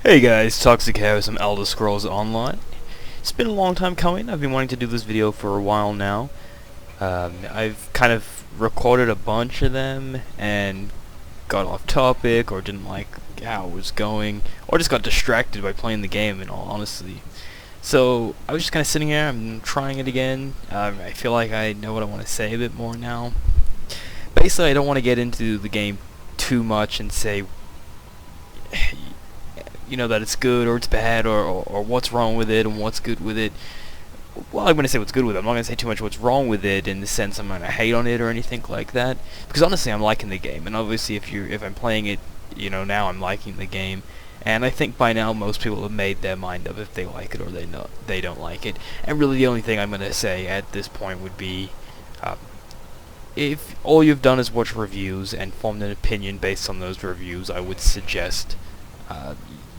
Hey guys, Toxic here with some Elder Scrolls Online. It's been a long time coming. I've been wanting to do this video for a while now. I've kind of recorded a bunch of them and got off topic or didn't like how it was going or just got distracted by playing the game in all honesty. So I was just kind of sitting here, I'm trying it again. I feel like I know what I want to say a bit more now. Basically I don't want to get into the game too much and say that it's good or it's bad or what's wrong with it and what's good with it. Well, I'm going to say what's good with it. I'm not going to say too much what's wrong with it in the sense I'm going to hate on it or anything like that. Because honestly, I'm liking the game. And obviously, if I'm playing it, now I'm liking the game. And I think by now most people have made their mind up if they like it or they don't like it. And really the only thing I'm going to say at this point would be, if all you've done is watch reviews and formed an opinion based on those reviews, I would suggest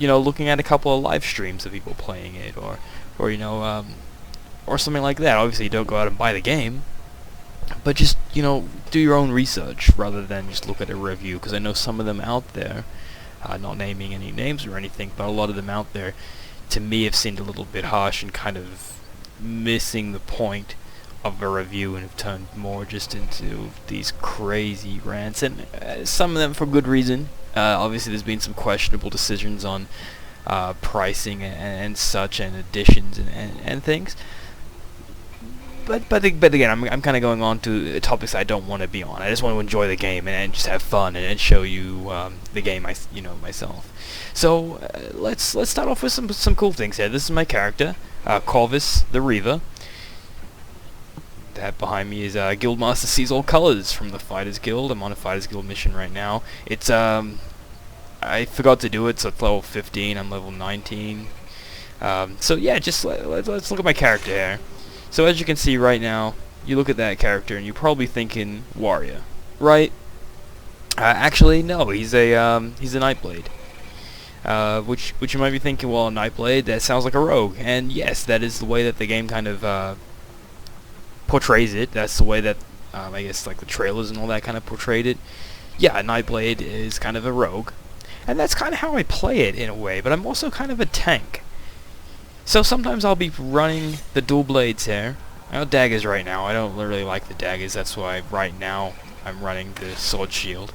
looking at a couple of live streams of people playing it, or something like that. Obviously, don't go out and buy the game, but just, do your own research rather than just look at a review, because I know some of them out there, not naming any names or anything, but a lot of them out there, to me, have seemed a little bit harsh and kind of missing the point of a review and have turned more just into these crazy rants, and some of them for good reason. Obviously, there's been some questionable decisions on pricing and such, and additions and things. But again, I'm kind of going on to topics I don't want to be on. I just want to enjoy the game and just have fun and show you the game myself. So let's start off with some cool things here. This is my character, Corvus the Reaver. That behind me is Guildmaster Sees All Colors from the Fighters Guild. I'm on a Fighters Guild mission right now. It's I forgot to do it, so it's level 15. I'm level 19. So yeah, just let's look at my character here. So as you can see right now, you look at that character and you're probably thinking warrior, right? Actually, no. He's a Nightblade. Which you might be thinking, well, a Nightblade, that sounds like a rogue. And yes, that is the way that the game kind of portrays it. That's the way that I guess like the trailers and all that kind of portrayed it. Yeah, Nightblade is kind of a rogue, and that's kind of how I play it in a way. But I'm also kind of a tank. So sometimes I'll be running the dual blades here. I have daggers right now. I don't really like the daggers. That's why right now I'm running the sword shield.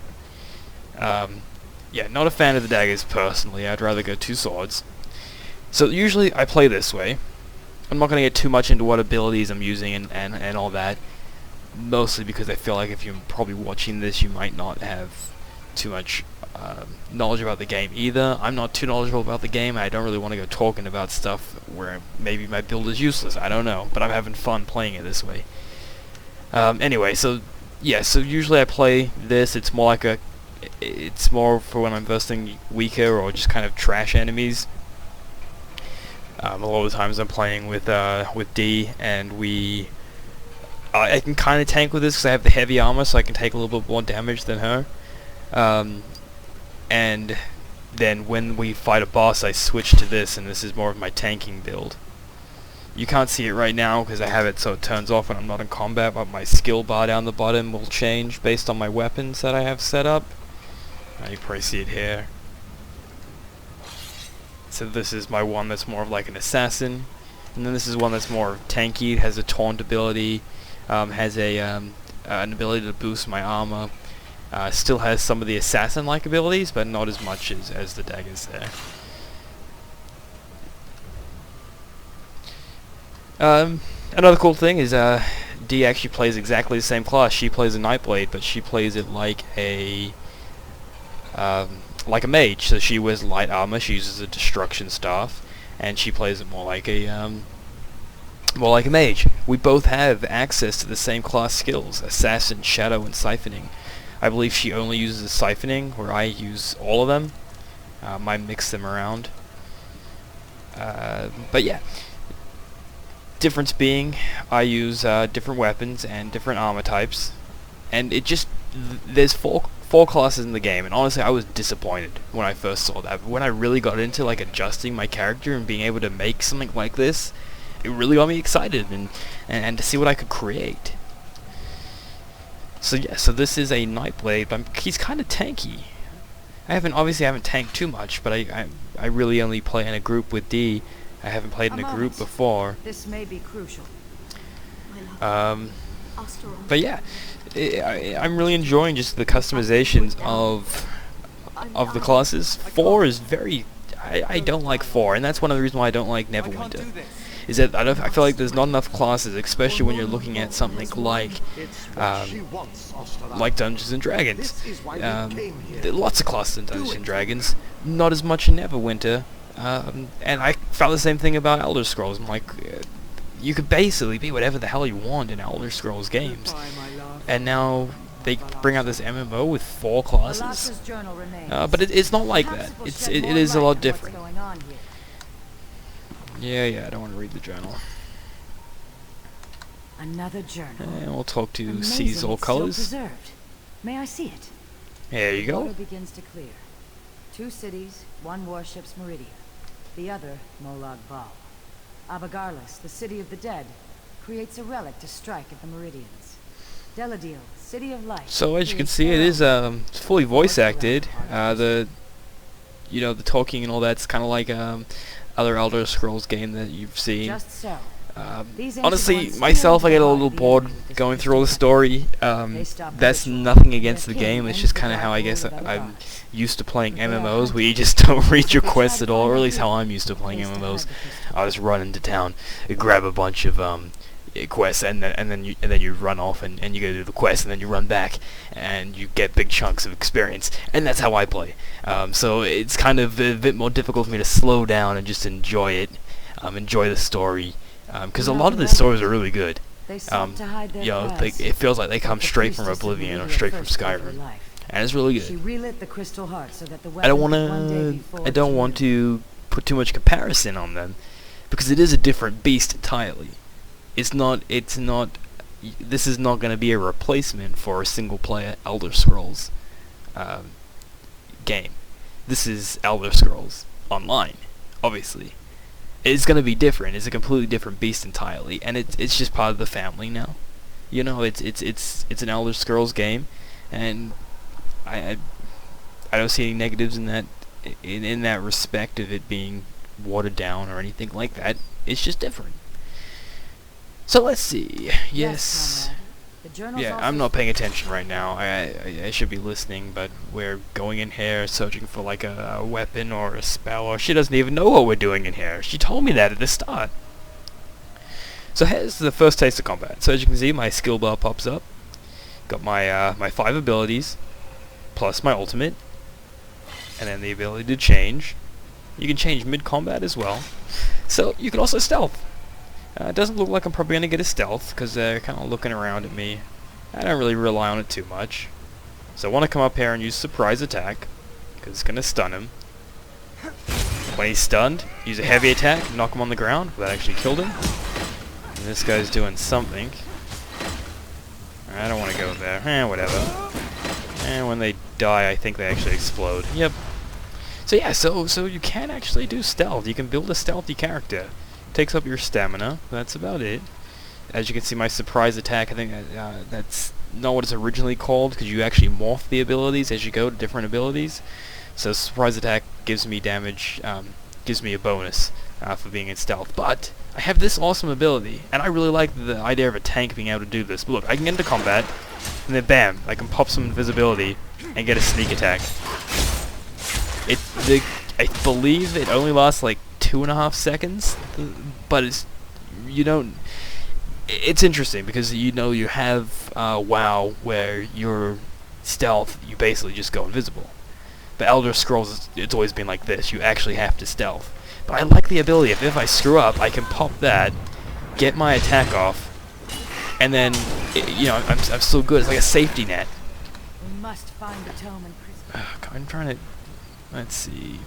Yeah, not a fan of the daggers personally. I'd rather go two swords. So usually I play this way. I'm not going to get too much into what abilities I'm using and all that, mostly because I feel like if you're probably watching this, you might not have too much knowledge about the game either. I'm not too knowledgeable about the game, and I don't really want to go talking about stuff where maybe my build is useless. I don't know, but I'm having fun playing it this way. Anyway, so yeah, so usually I play this. It's more for when I'm versing weaker or just kind of trash enemies. A lot of the times I'm playing with D, and I can kind of tank with this because I have the heavy armor, so I can take a little bit more damage than her. And then when we fight a boss, I switch to this, and this is more of my tanking build. You can't see it right now because I have it so it turns off when I'm not in combat, but my skill bar down the bottom will change based on my weapons that I have set up. You probably see it here. So this is my one that's more of like an assassin, and then this is one that's more tanky. It has a taunt ability, has an ability to boost my armor. Still has some of the assassin-like abilities, but not as much as the daggers there. Another cool thing is D actually plays exactly the same class. She plays a Nightblade, but she plays it like a mage. So she wears light armor. She uses a destruction staff, and she plays it more like a mage. We both have access to the same class skills: assassin, shadow, and siphoning. I believe she only uses siphoning, where I use all of them. I mix them around. But yeah, difference being I use different weapons and different armor types, and there's four classes in the game, and honestly I was disappointed when I first saw that. But when I really got into like adjusting my character and being able to make something like this, it really got me excited and to see what I could create. So yeah, so this is a Nightblade, but he's kind of tanky. I haven't tanked too much, but I really only play in a group with D. I haven't played in a group before. This may be crucial. But yeah, I'm really enjoying just the customizations of the classes. 4 is very... I don't like 4, and that's one of the reasons why I don't like Neverwinter. Is that I feel like there's not enough classes, especially when you're looking at something like Dungeons and Dragons. There are lots of classes in Dungeons and Dragons, not as much in Neverwinter. And I felt the same thing about Elder Scrolls. I'm like, you could basically be whatever the hell you want in Elder Scrolls games, and now they bring out this MMO with 4 classes. But it's not like that. It is a lot different. Yeah, I don't want to read the journal. Another journal. And we'll talk to Seas All Colors. May I see it? There you go. Water begins to clear. 2 cities, 1 warship's Meridia. The other, Molag Bal. Abagarlis, the city of the dead, creates a relic to strike at the Meridians. Deladil, city of light. So as you can see, it is fully voice acted. The talking and all that's kind of like other Elder Scrolls game that you've seen. Just so. Honestly, myself, I get a little bored going through all the story. That's nothing against the game. It's just kind of how I guess I'm used to playing MMOs, where you just don't read your quests at all, or at least how I'm used to playing MMOs. I just run into town, grab a bunch of quests, and then you run off and you go do the quest, and then you run back and you get big chunks of experience, and that's how I play. So it's kind of a bit more difficult for me to slow down and just enjoy it, enjoy the story. Because a lot of the stories are really good. It feels like they come straight from Oblivion or straight from Skyrim, and it's really good. I don't want to put too much comparison on them, because it is a different beast entirely. This is not going to be a replacement for a single-player Elder Scrolls game. This is Elder Scrolls Online, obviously. It's going to be different. It's a completely different beast entirely, and it's just part of the family now. It's an Elder Scrolls game, and I don't see any negatives in that in that respect of it being watered down or anything like that. It's just different. So let's see. Yes. Yeah, I'm not paying attention right now. I should be listening, but we're going in here searching for like a weapon or a spell, or she doesn't even know what we're doing in here. She told me that at the start. So here's the first taste of combat. So as you can see, my skill bar pops up. Got my my 5 abilities, plus my ultimate, and then the ability to change. You can change mid-combat as well. So you can also stealth. It doesn't look like I'm probably going to get a stealth, because they're kind of looking around at me. I don't really rely on it too much. So I want to come up here and use surprise attack, because it's going to stun him. When he's stunned, use a heavy attack, knock him on the ground. That actually killed him. And this guy's doing something. I don't want to go there. Whatever. And when they die, I think they actually explode. Yep. So yeah, so you can actually do stealth. You can build a stealthy character. Takes up your stamina. That's about it. As you can see, my surprise attack, I think that's not what it's originally called, because you actually morph the abilities as you go to different abilities. So surprise attack gives me damage, gives me a bonus for being in stealth. But I have this awesome ability, and I really like the idea of a tank being able to do this. But look, I can get into combat, and then bam, I can pop some invisibility and get a sneak attack. I believe it only lasts like 2.5 seconds, but it's interesting, because you have WoW where your stealth, you basically just go invisible. But Elder Scrolls, it's always been like this. You actually have to stealth. But I like the ability, if I screw up, I can pop that, get my attack off, and then I'm still good. It's like a safety net. We must find the tome and prison. I'm trying to. Let's see.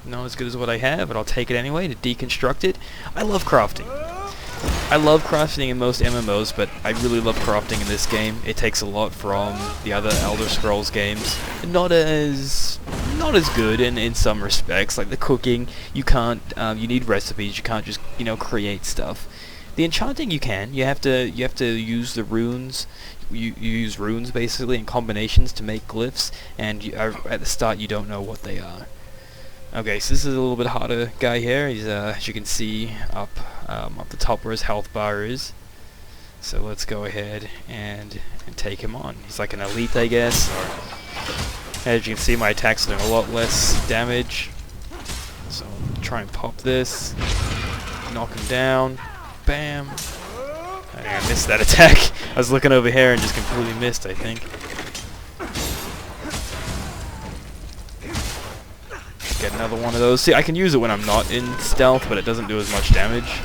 Not as good as what I have, but I'll take it anyway to deconstruct it. I love crafting. I love crafting in most MMOs, but I really love crafting in this game. It takes a lot from the other Elder Scrolls games. Not as good in some respects, like the cooking. You can't. You need recipes. You can't just create stuff. The enchanting you can. You have to use the runes. You use runes basically in combinations to make glyphs, and at the start you don't know what they are. Okay, so this is a little bit harder guy here. He's as you can see up the top where his health bar is. So let's go ahead and take him on. He's like an elite, I guess. Or, as you can see, my attacks are doing a lot less damage. So try and pop this, knock him down, bam. I think I missed that attack. I was looking over here and just completely missed, I think. Get another one of those. See, I can use it when I'm not in stealth, but it doesn't do as much damage.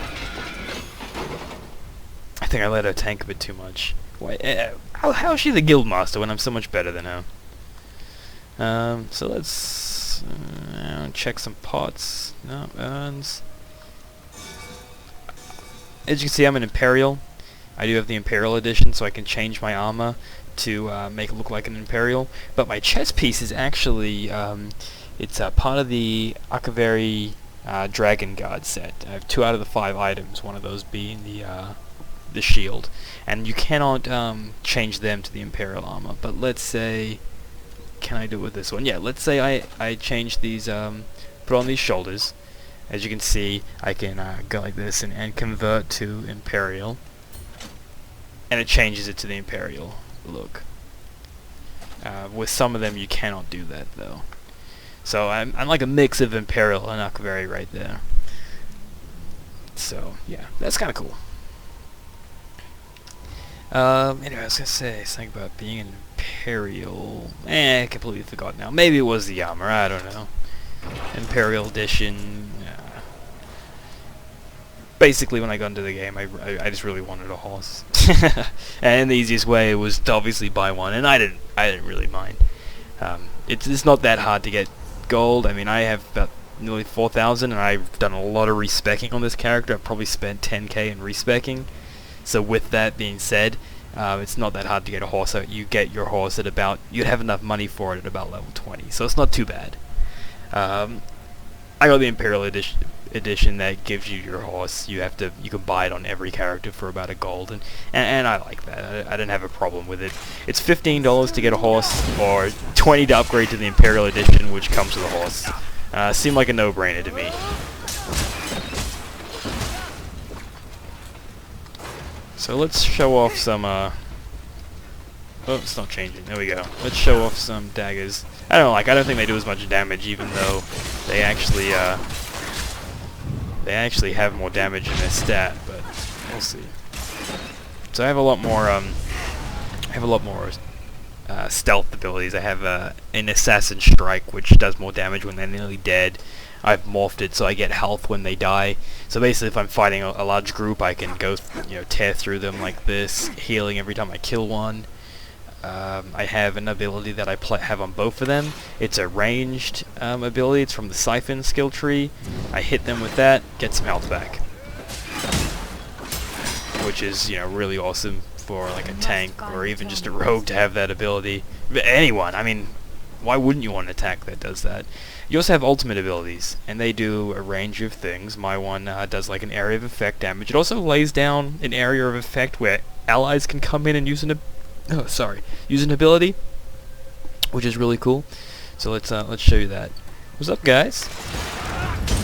I think I let her tank a bit too much. Why? How is she the guild master when I'm so much better than her? So let's check some pots. No, urns. As you can see, I'm an Imperial. I do have the Imperial edition, so I can change my armor to make it look like an Imperial. But my chest piece is actually it's part of the Akaveri Dragon Guard set. I have 2 out of the 5 items, one of those being the shield. And you cannot change them to the Imperial armor. But let's say, can I do it with this one? Yeah, let's say I change these, put on these shoulders. As you can see, I can go like this and convert to Imperial. And it changes it to the Imperial look. With some of them you cannot do that though. So I'm like a mix of Imperial and Akaveri right there. So yeah, that's kind of cool. Anyway, I was gonna say something about being an Imperial. I completely forgot now. Maybe it was the armor. I don't know. Imperial edition. Basically, when I got into the game, I just really wanted a horse, and the easiest way was to obviously buy one, and I didn't really mind. It's not that hard to get gold. I mean, I have about nearly 4,000, and I've done a lot of respecking on this character. I've probably spent 10k in respecking. So with that being said, it's not that hard to get a horse. You get your horse at about, you'd have enough money for it at about level 20, so it's not too bad. I got the Imperial edition that gives you your horse. You can buy it on every character for about a gold, and I like that. I didn't have a problem with it. It's $15 to get a horse, or 20 to upgrade to the Imperial edition, which comes with a horse. Seemed like a no-brainer to me. So let's show off some, oh, it's not changing. There we go. Let's show off some daggers. I don't think they do as much damage, even though they actually have more damage in their stat, but we'll see. So I have a lot more, stealth abilities. I have an Assassin Strike, which does more damage when they're nearly dead. I've morphed it so I get health when they die. So basically, if I'm fighting a large group, I can go, tear through them like this, healing every time I kill one. I have an ability that I have on both of them. It's a ranged ability. It's from the Siphon skill tree. I hit them with that, get some health back, which is really awesome for like a tank or even just a rogue to have that ability. But anyone, I mean, why wouldn't you want an attack that does that? You also have ultimate abilities, and they do a range of things. My one does like an area of effect damage. It also lays down an area of effect where allies can come in and use use an ability, which is really cool. So let's show you that. What's up, guys?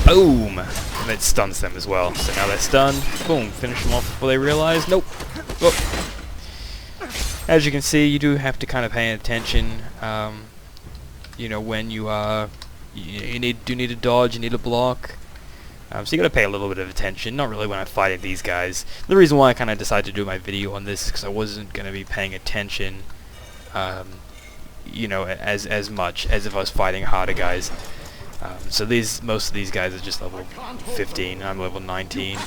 Boom! And it stuns them as well. So now they're stunned. Boom! Finish them off before they realize. Nope. Whoop. As you can see, you do have to kind of pay attention. When you need to dodge, you need to block. So you gotta pay a little bit of attention. Not really when I'm fighting these guys. The reason why I kind of decided to do my video on this is because I wasn't gonna be paying attention, as much as if I was fighting harder guys. So most of these guys are just level 15. I'm level 19.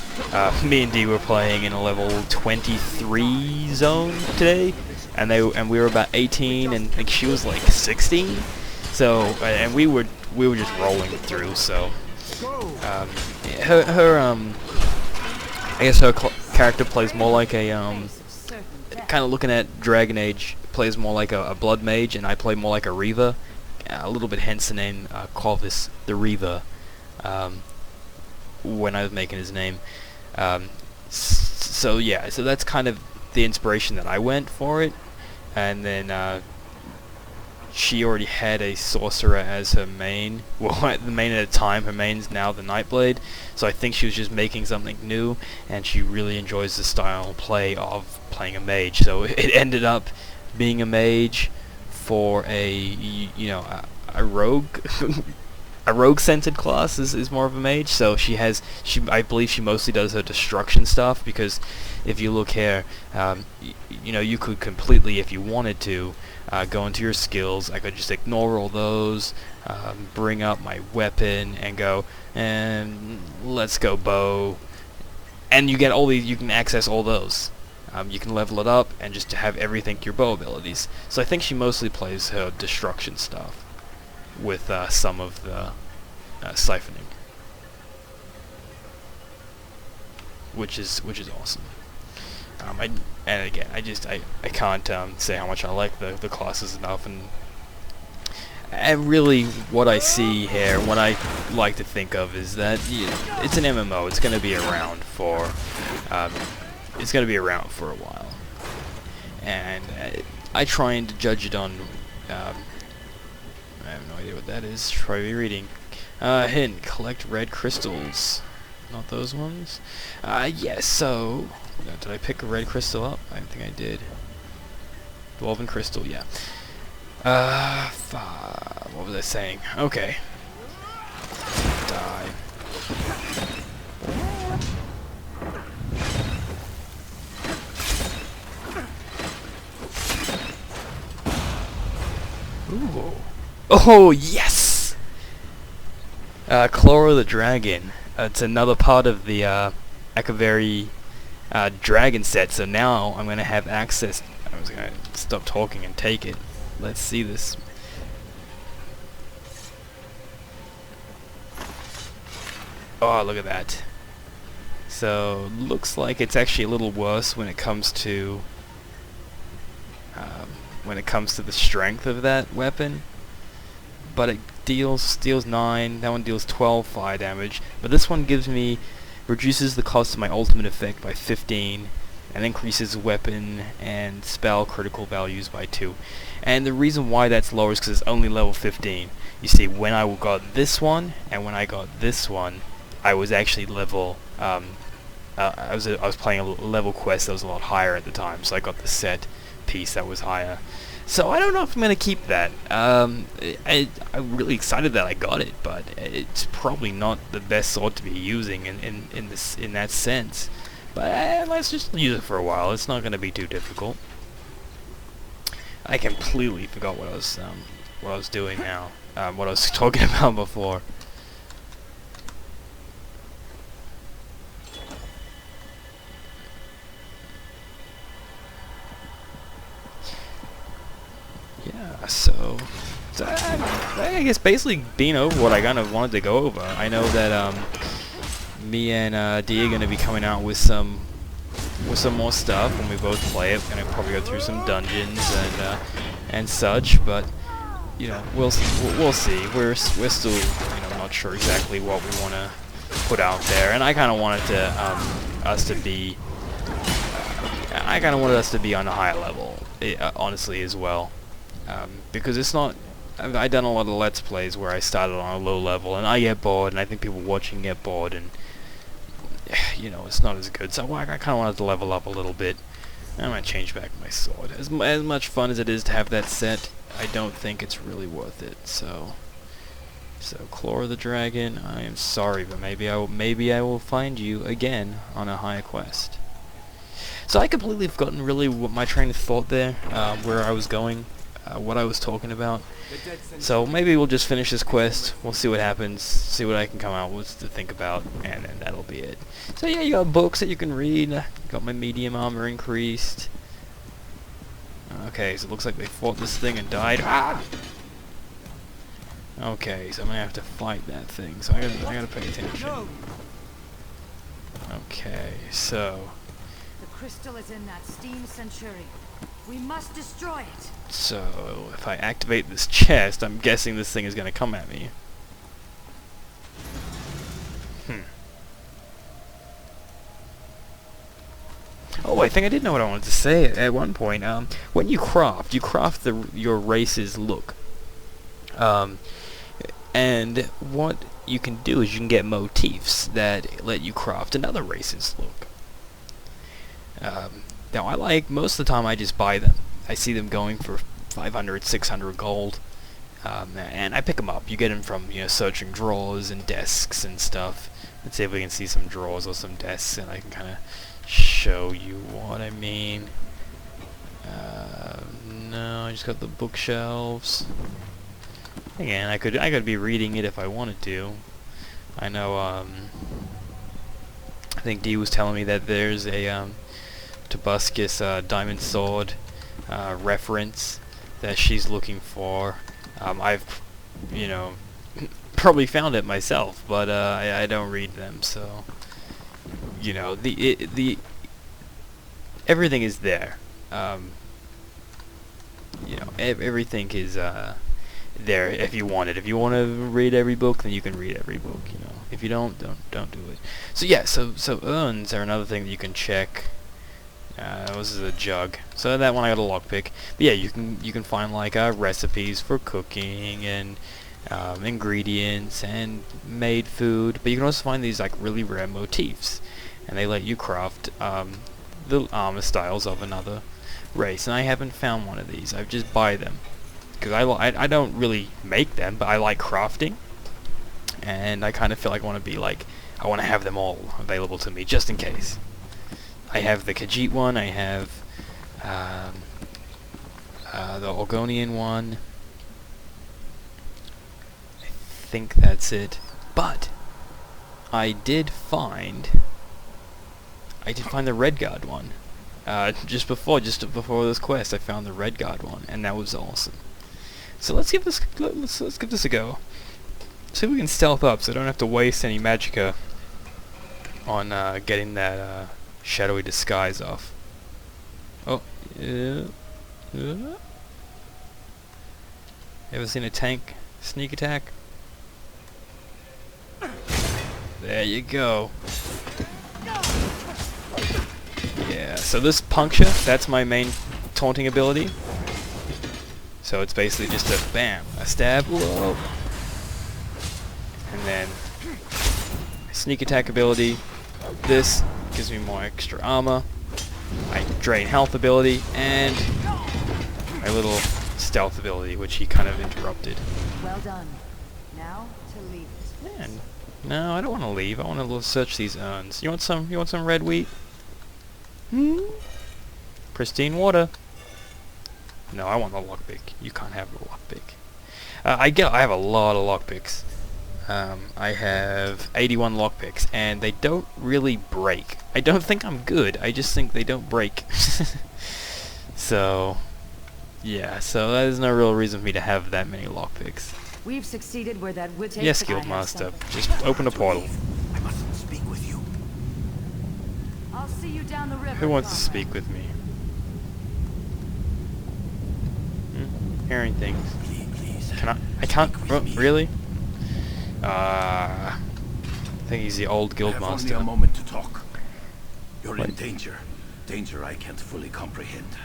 Me and Dee were playing in a level 23 zone today, and we were about 18, and I think she was like 16. So and we were just rolling through. So I guess her character plays more like a kind of looking at Dragon Age, plays more like a blood mage, and I play more like a Reaver. A little bit hence the name, call this the Reaver, when I was making his name. So yeah, so that's kind of the inspiration that I went for it, and then she already had a sorcerer as her main. Well, the main at the time. Her main's now the Nightblade. So I think she was just making something new, and she really enjoys the style of play of playing a mage. So it ended up being a mage for a rogue. A rogue-centered class is more of a mage, so I believe she mostly does her destruction stuff, because if you look here, you could completely, if you wanted to, go into your skills. I could just ignore all those, bring up my weapon, and go, and let's go bow, and you get all these, you can access all those. You can level it up, and just to have everything to your bow abilities. So I think she mostly plays her destruction stuff with some of the siphoning, which is awesome. And again, I can't say how much I like the classes enough, and really what I see here, what I like to think of is that it's an MMO. It's going to be around for a while, and I try and judge it on. I have no idea what that is. Try rereading. Hint, collect red crystals. Not those ones? Yes, so... did I pick a red crystal up? I don't think I did. Dwarven crystal, yeah. What was I saying? Okay. Die. Ooh. Oh, yes! Chloro the Dragon. It's another part of the Akaveri dragon set, so now I'm going to have access. I was going to stop talking and take it. Let's see this. Oh, look at that. So, looks like it's actually a little worse when it comes to the strength of that weapon. But it deals 9, that one deals 12 fire damage, but this one reduces the cost of my ultimate effect by 15, and increases weapon and spell critical values by 2. And the reason why that's lower is because it's only level 15. You see, when I got this one, and when I got this one, I was actually level, I was playing a level quest that was a lot higher at the time, so I got the set piece that was higher. So I don't know if I'm gonna keep that. I'm really excited that I got it, but it's probably not the best sword to be using in that sense. But let's just use it for a while. It's not gonna be too difficult. I completely forgot what I was doing now. What I was talking about before. Yeah, so I guess basically being over what I kind of wanted to go over. I know that me and D are going to be coming out with some more stuff when we both play it. We're going to probably go through some dungeons and such, but we'll see. We're still not sure exactly what we want to put out there, and I kind of wanted us to be on a higher level, honestly, as well. Because it's not... I've done a lot of Let's Plays where I started on a low level, and I get bored, and I think people watching get bored, and it's not as good. So I kind of wanted to level up a little bit. I'm going to change back my sword. As much fun as it is to have that set, I don't think it's really worth it. So Chloro the Dragon, I am sorry, but maybe I will find you again on a higher quest. So I completely forgotten really what my train of thought there, where I was going. What I was talking about. So maybe we'll just finish this quest, we'll see what happens, see what I can come out with to think about, and then that'll be it. So yeah, you got books that you can read, got my medium armor increased. Okay, so it looks like they fought this thing and died. Ah! Okay, so I'm gonna have to fight that thing, so I gotta pay attention. Okay, so... The crystal is in that steam centurion. We must destroy it. So, if I activate this chest, I'm guessing this thing is going to come at me. Oh, I think I did know what I wanted to say at one point. When you craft your race's look. Um, and what you can do is you can get motifs that let you craft another race's look. Now I like, most of the time I just buy them. I see them going for 500, 600 gold. And I pick them up. You get them from, searching drawers and desks and stuff. Let's see if we can see some drawers or some desks, and I can kind of show you what I mean. No, I just got the bookshelves. Again, I could be reading it if I wanted to. I know, I think Dee was telling me that there's a, Tobuscus, Diamond Sword, reference that she's looking for. I've, probably found it myself, but I don't read them, so the everything is there. Everything is there if you want it. If you want to read every book, then you can read every book. If you don't do it. So yeah, so urns are another thing that you can check. This is a jug. So that one I got a lockpick. But yeah, you can find like recipes for cooking and ingredients and made food. But you can also find these like really rare motifs, and they let you craft the armor styles of another race. And I haven't found one of these. I just buy them because I don't really make them, but I like crafting, and I kind of feel like I want to have them all available to me just in case. I have the Khajiit one, I have the Orgonian one. I think that's it. But I did find the Redguard one. Just before this quest, I found the Redguard one, and that was awesome. So let's give this a go. See if we can stealth up, so I don't have to waste any magicka on getting that shadowy disguise off. Oh, yeah. Ever seen a tank sneak attack? There you go. Yeah, so this puncture, that's my main taunting ability. So it's basically just a bam, a stab, whoa. And then sneak attack ability. This gives me more extra armor. My drain health ability, and my little stealth ability, which he kind of interrupted. Well done. Now to leave this place. Man, no, I don't want to leave. I want to search these urns. You want some red wheat? Pristine water. No, I want the lockpick. You can't have the lockpick. I have a lot of lockpicks. I have 81 lockpicks, and they don't really break. I don't think I'm good, I just think they don't break. So, yeah, so there's no real reason for me to have that many lockpicks. We've succeeded where that would take. Yes, Guildmaster, just open a portal. I mustn't speak with you. I'll see you down the river. Who wants to comrade. speak with me? Hearing things. Please. I can't, really? I think he's the old I have only a Guildmaster. moment to talk. You're What? in danger. Danger I can't fully comprehend.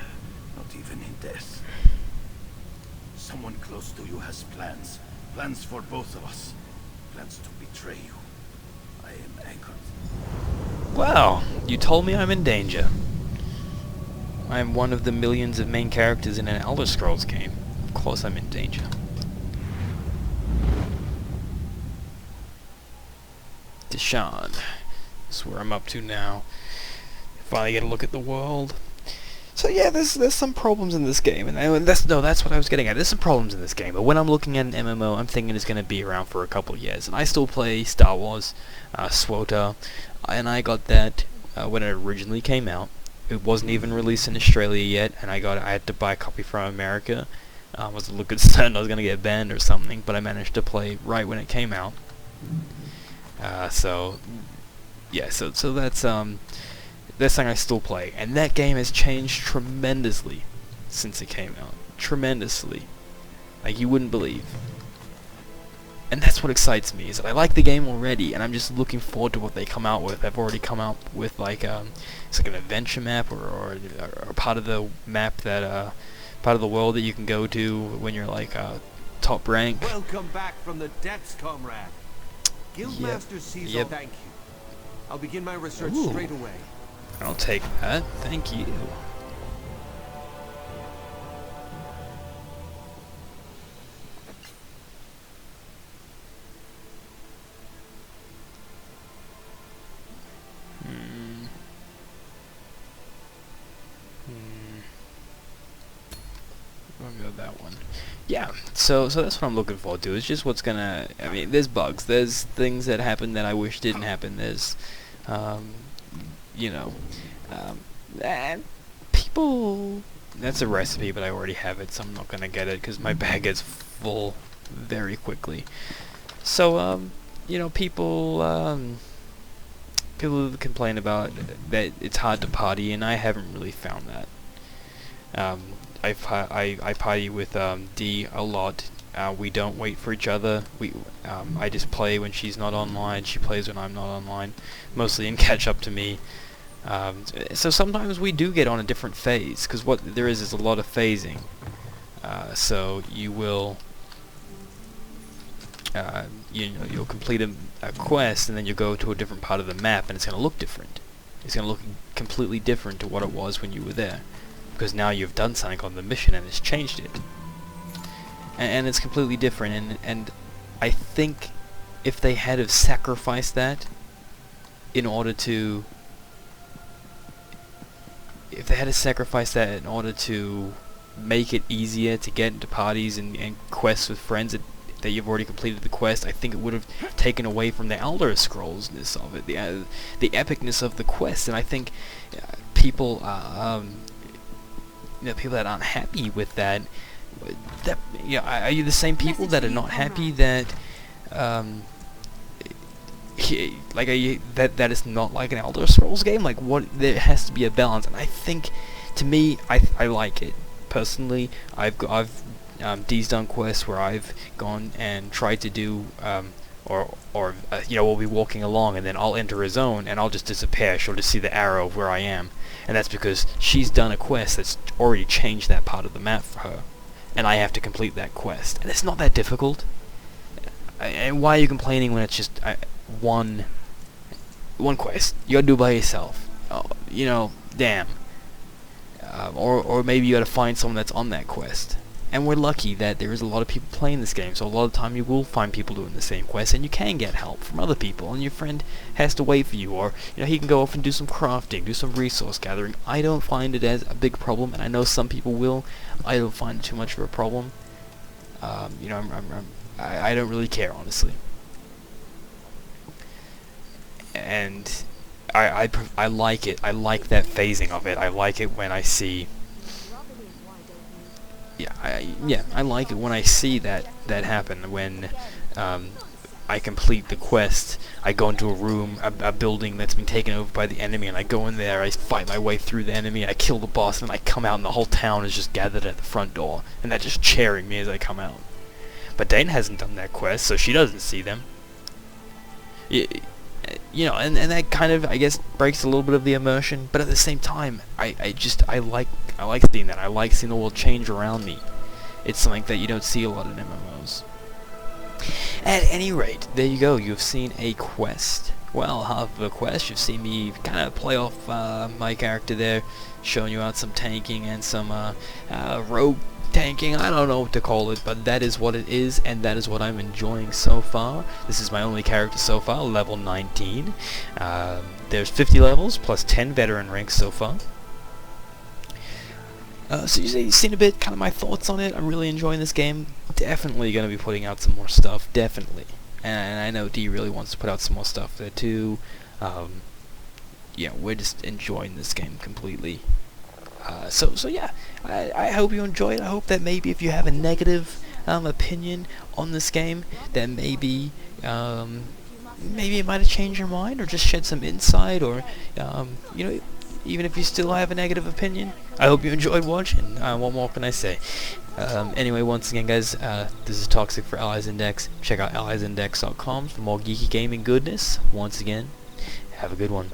Not even in death. Someone close to you has plans. Plans for both of us. Plans to betray you. I am angered. Well, you told me I'm in danger. I'm one of the millions of main characters in an Elder Scrolls game. Of course I'm in danger. Deshawn. That's where I'm up to now. Finally get a look at the world. So yeah, there's some problems in this game, and that's what I was getting at. There's some problems in this game, but when I'm looking at an MMO, I'm thinking it's going to be around for a couple of years, and I still play Star Wars, SWOTA, and I got that when it originally came out. It wasn't even released in Australia yet, and I had to buy a copy from America. I was a little concerned I was going to get banned or something, but I managed to play right when it came out. So that's this thing I still play, and that game has changed tremendously since it came out. Tremendously, like you wouldn't believe. And that's what excites me, is that I like the game already, and I'm just looking forward to what they come out with. I've already come out with like it's like an adventure map or part of the map that part of the world that you can go to when you're like top rank. Welcome back from the depths, comrade. Guildmaster Cecil, Yep. thank you. I'll begin my research Ooh. straight away. I'll take that. Thank you. I'll go that one. Yeah, so that's what I'm looking forward to. It's just what's gonna. I mean, there's bugs. There's things that happen that I wish didn't happen. There's, you know, and people. That's a recipe, but I already have it, so I'm not gonna get it because my bag gets full very quickly. So, you know, people complain about that it's hard to party, and I haven't really found that. I party with D a lot. We don't wait for each other. I just play when she's not online. She plays when I'm not online, mostly in catch up to me. So sometimes we do get on a different phase, because what there is a lot of phasing. So you will, you'll complete a quest, and then you'll go to a different part of the map, and it's going to look different. It's going to look completely different to what it was when you were there. Because now you've done something on the mission and it's changed it, and it's completely different. And I think if they had have sacrificed that in order to, make it easier to get into parties and quests with friends that you've already completed the quest, I think it would have taken away from the Elder Scrolls-ness of it, the epicness of the quest. And I think people. People that aren't happy with that, are you the same people that are not happy that, that it's not like an Elder Scrolls game? Like, there has to be a balance, and I think, to me, I like it personally. I've D's done quests where I've gone and tried to do, we'll be walking along, and then I'll enter a zone, and I'll just disappear. She'll just see the arrow of where I am. And that's because she's done a quest that's already changed that part of the map for her. And I have to complete that quest. And it's not that difficult. And why are you complaining when it's just one quest? You gotta do it by yourself. Oh, damn. Or maybe you gotta find someone that's on that quest. And we're lucky that there is a lot of people playing this game, so a lot of the time you will find people doing the same quest, and you can get help from other people, and your friend has to wait for you, or he can go off and do some crafting, do some resource gathering. I don't find it as a big problem, and I know some people will. I don't find it too much of a problem. I don't really care, honestly. And I like it. I like that phasing of it. I like it when I see. I like it when I see that happen. When I complete the quest, I go into a room, a building that's been taken over by the enemy, and I go in there, I fight my way through the enemy, I kill the boss, and I come out, and the whole town is just gathered at the front door, and they're just cheering me as I come out. But Dane hasn't done that quest, so she doesn't see them. And that kind of, I guess, breaks a little bit of the immersion, but at the same time, I like seeing that. I like seeing the world change around me. It's something that you don't see a lot in MMOs. At any rate, there you go. You've seen a quest. Well, half of a quest. You've seen me kind of play off my character there, showing you out some tanking and some rogue tanking. I don't know what to call it, but that is what it is, and that is what I'm enjoying so far. This is my only character so far, level 19. There's 50 levels plus 10 veteran ranks so far. So you've seen a bit, kind of my thoughts on it. I'm really enjoying this game. Definitely going to be putting out some more stuff, definitely. And I know D really wants to put out some more stuff there too. We're just enjoying this game completely. So yeah, I hope you enjoy it. I hope that maybe if you have a negative opinion on this game, that maybe it might have changed your mind, or just shed some insight, or even if you still have a negative opinion, I hope you enjoyed watching. What more can I say? Anyway, once again, guys, this is Toxic for Allies Index. Check out alliesindex.com for more geeky gaming goodness. Once again, have a good one.